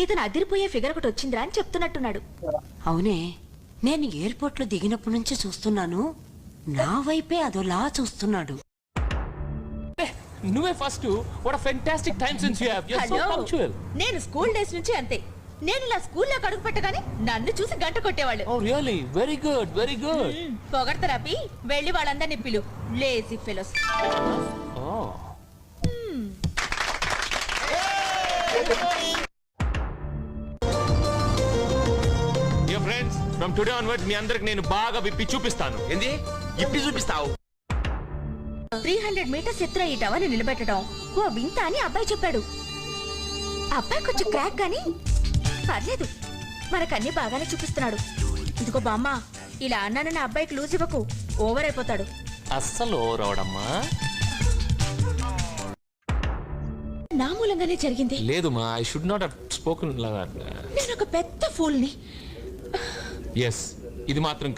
ఇతను అదిరిపోయే ఫిగర్ ఒకటి వచ్చిందిరా అని చెప్తున్నట్టున్నాడు. అవునే, నేను ఎయిర్పోర్ట్ లో దిగినప్పటి నుంచి చూస్తున్నాను, నా వైపే అదోలా చూస్తున్నాడు. నువ్వే first. What a fantastic time since you have. You are so punctual. నేను స్కూల్ డేస్ నుంచి అంతే. నేను ఇలా స్కూల్లో అడుగు పెట్టగానే నన్ను చూసి గంట కొట్టేవాళ్ళు. Oh really? Very good, very good. పొగడతరాపి వెళ్ళి వాళ్ళందరినీ పిలు, lazy fellows. Oh dear friends, from today onwards మీ అందరికి నేను బాగా విప్పి చూపిస్తాను. ఏంది ఇప్పి చూపిస్తావు? 300 మీటర్స్ ఎత్తున ఈ టవర్ని నిలబెట్టడం ఓ వింత అని అబ్బాయి చెప్పాడు. అబ్బాయి కొంచెం క్రాక్ గాని పర్లేదు, మనకన్నీ బాగానే చూపిస్తున్నాడు. ఇదిగో బామ్మ, ఇలా అన్నానన్న అబ్బాయికి లూజ్ ఇవ్వకు, ఓవర్ అయిపోతాడు. అస్సలు ఓవర్ అవడమ్మా. నా మూలంగానే జరిగింది. లేదు మా, I should not have spoken లాగా. నేను ఒక పెద్ద ఫూల్ని. ఎస్, ఇది మాత్రం